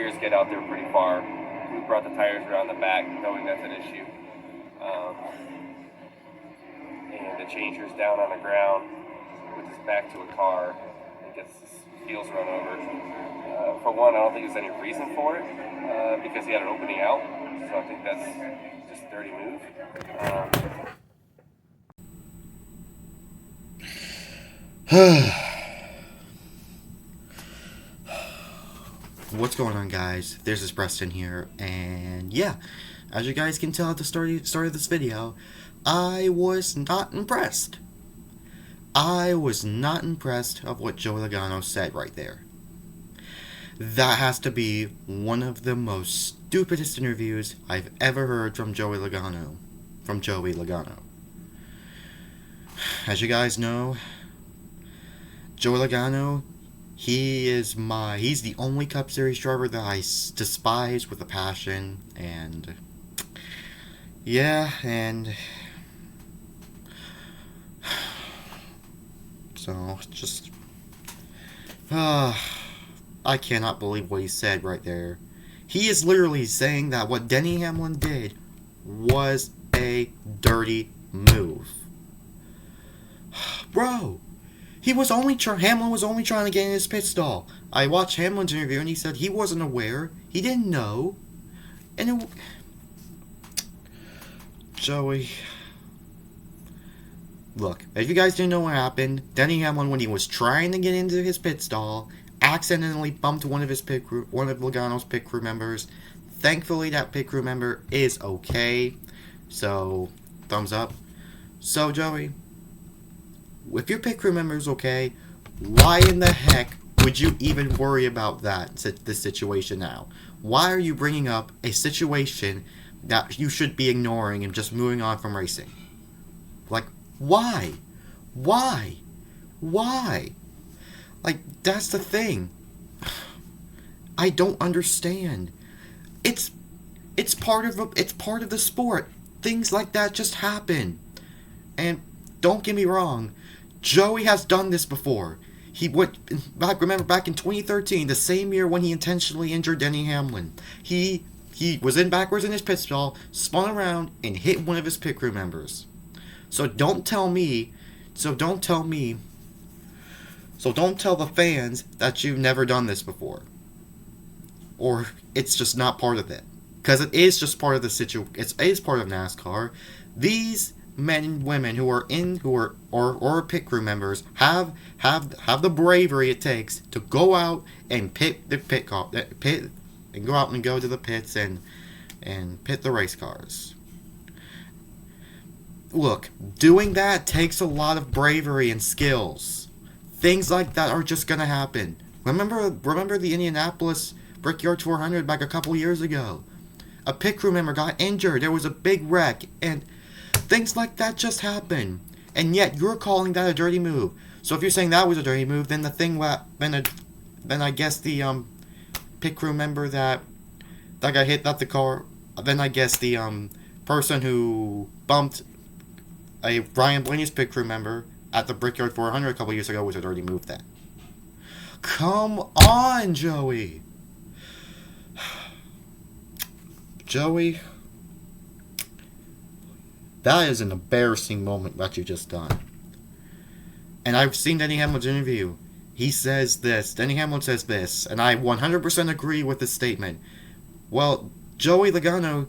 tires get out there pretty far. We brought the tires around the back, knowing that's an issue. And the changer's down on the ground with his back to a car and gets his heels run over. For one, I don't think there's any reason for it because he had an opening out. So I think that's just a dirty move. What's going on, guys? This is Preston here, and yeah, as you guys can tell at the start of this video, I was not impressed. I was not impressed of what Joey Logano said right there. That has to be one of the most stupidest interviews I've ever heard from Joey Logano. As you guys know, Joey Logano, he's the only Cup Series driver that I despise with a passion, and yeah, and so just I cannot believe what he said right there. He is literally saying that what Denny Hamlin did was a dirty move. Bro, Hamlin was only trying to get in his pit stall. I watched Hamlin's interview and he said he wasn't aware. He didn't know. And Joey, look, if you guys didn't know what happened, Denny Hamlin, when he was trying to get into his pit stall, accidentally bumped one of Logano's pit crew members. Thankfully, that pit crew member is okay. So, thumbs up. So, Joey, if your pit crew member is okay, why in the heck would you even worry about this situation now? Why are you bringing up a situation that you should be ignoring and just moving on from racing? Like, why? Why? Like, that's the thing. I don't understand. It's part of the sport. Things like that just happen. And don't get me wrong, Joey has done this before. Remember back in 2013, the same year when he intentionally injured Denny Hamlin. He was backwards in his pit stall, spun around, and hit one of his pit crew members. So don't tell the fans that you've never done this before. Or it's just not part of it. Because it is just part of the situation. It is part of NASCAR. These men and women who are pit crew members have the bravery it takes to go out and go out and go to the pits and pit the race cars. Look, doing that takes a lot of bravery and skills. Things like that are just gonna happen. Remember the Indianapolis Brickyard 400 back a couple years ago? A pit crew member got injured. There was a big wreck, and things like that just happen. And yet you're calling that a dirty move. So if you're saying that was a dirty move, then then I guess the pit crew member that got hit at the car, then I guess the person who bumped a Brian Blaney's pit crew member at the Brickyard 400 a couple years ago was a dirty move then. Come on, Joey. Joey, that is an embarrassing moment that you just done. And I've seen Denny Hamlin's interview. He says this. Denny Hamlin says this, and I 100% agree with this statement. Well, Joey Logano,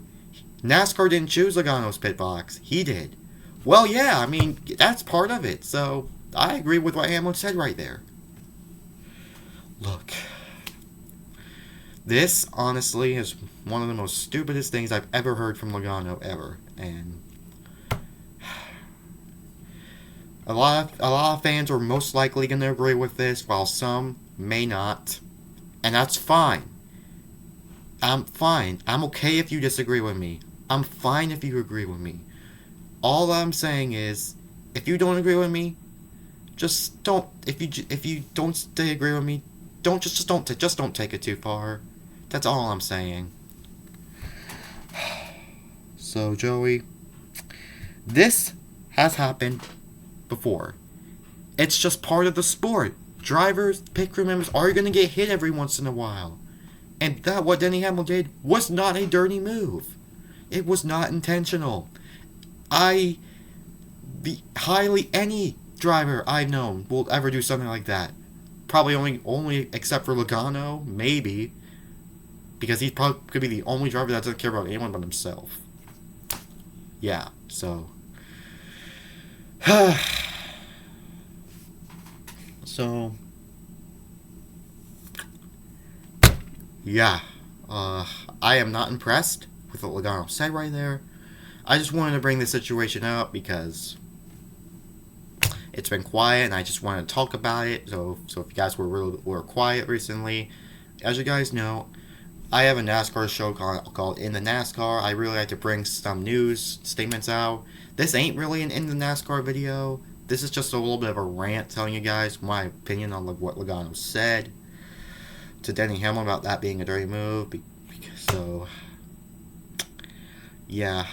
NASCAR didn't choose Logano's pit box. He did. Well, yeah, I mean, that's part of it. So, I agree with what Hamlin said right there. Look, this, honestly, is one of the most stupidest things I've ever heard from Logano, ever. And a lot of fans are most likely going to agree with this, while some may not. And that's fine. I'm fine. I'm okay if you disagree with me. I'm fine if you agree with me. All I'm saying is, if you don't agree with me, just don't. If you don't agree with me, don't take it too far. That's all I'm saying. So, Joey, this has happened before. It's just part of the sport. Drivers, pit crew members are going to get hit every once in a while. And that what Denny Hamlin did was not a dirty move. It was not intentional. Highly any driver I've known will ever do something like that. Probably only except for Logano, maybe. Because he probably could be the only driver that doesn't care about anyone but himself. Yeah, so. So. Yeah. I am not impressed with what Logano said right there. I just wanted to bring this situation up because it's been quiet and I just wanted to talk about it. So if you guys were quiet recently, as you guys know, I have a NASCAR show called In the NASCAR. I really like to bring some news statements out. This ain't really an In the NASCAR video. This is just a little bit of a rant telling you guys my opinion on what Logano said to Denny Hamlin about that being a dirty move. So, yeah,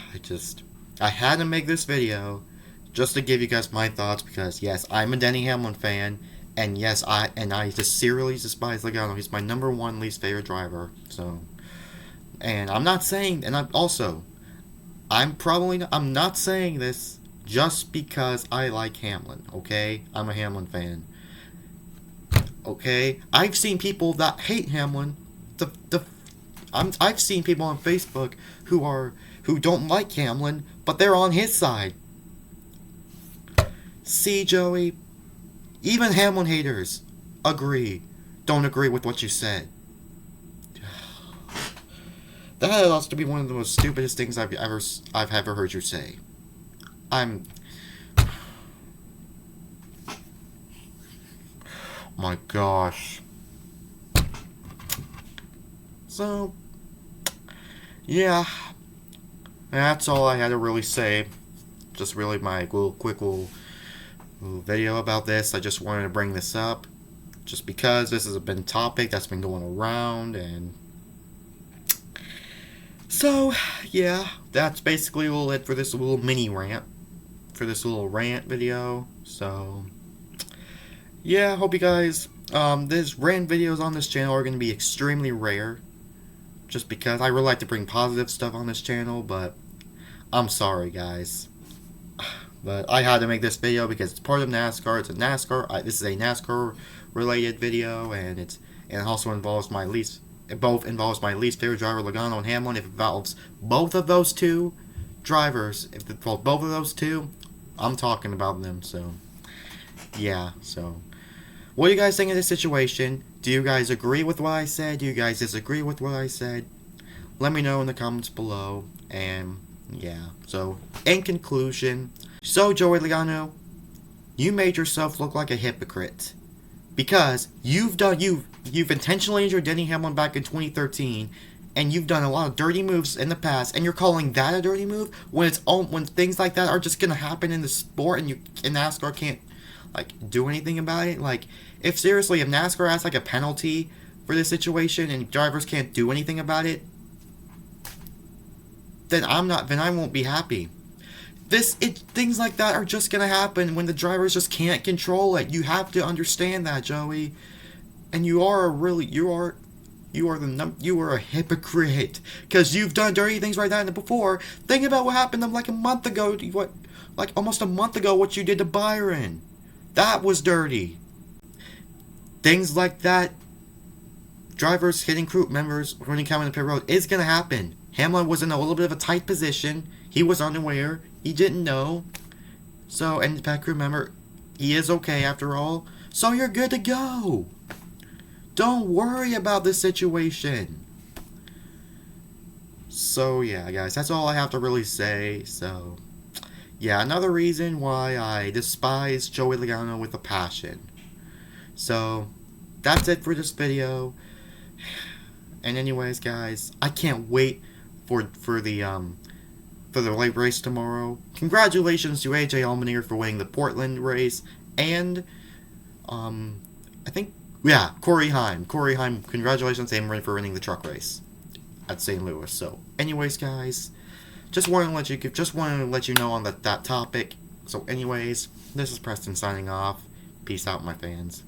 I had to make this video just to give you guys my thoughts because, yes, I'm a Denny Hamlin fan. And yes, I just seriously despise Logano. He's my number one least favorite driver. So, and I'm not saying, and I'm not saying this just because I like Hamlin. Okay, I'm a Hamlin fan. Okay, I've seen people that hate Hamlin. I've seen people on Facebook who don't like Hamlin, but they're on his side. See, Joey. Even Hamlin haters don't agree with what you said. That has to be one of the most stupidest things I've ever heard you say. My gosh. So, yeah, that's all I had to really say. Just really my quick little video about this. I just wanted to bring this up just because this has been a topic that's been going around, and so yeah, that's basically all it for this little mini rant, for this little rant video. So yeah, I hope you guys this rant videos on this channel are going to be extremely rare just because I really like to bring positive stuff on this channel, but I'm sorry guys. But I had to make this video because it's part of NASCAR. It's a NASCAR. This is a NASCAR related video, and it also involves my least favorite driver, Logano and Hamlin. If it involves both of those two drivers, if it involves both of those two, I'm talking about them. So yeah. So what do you guys think of this situation? Do you guys agree with what I said? Do you guys disagree with what I said? Let me know in the comments below. And yeah. So in conclusion. So, Joey Logano, you made yourself look like a hypocrite because you've intentionally injured Denny Hamlin back in 2013, and you've done a lot of dirty moves in the past, and you're calling that a dirty move when things like that are just gonna happen in the sport, and NASCAR can't do anything about it. If NASCAR has a penalty for this situation and drivers can't do anything about it, then I won't be happy. Things like that are just gonna happen when the drivers just can't control it. You have to understand that, Joey. And you are a hypocrite because you've done dirty things like that before. Think about what happened to a month ago. Almost a month ago, what you did to Byron. That was dirty. Things like that. Drivers hitting crew members when he came in the pit road is gonna happen. Hamlin was in a little bit of a tight position. He was unaware. He didn't know. So, and the pit crew member, he is okay after all. So you're good to go. Don't worry about this situation. So yeah, guys, that's all I have to really say. So, yeah, another reason why I despise Joey Logano with a passion. So, that's it for this video. And anyways, guys, I can't wait for the late race tomorrow. Congratulations to AJ Allmendinger for winning the Portland race, and Corey Heim. Congratulations to him for winning the truck race at St. Louis. So, anyways, guys, just wanted to let you know on that topic. So, anyways, this is Preston signing off. Peace out, my fans.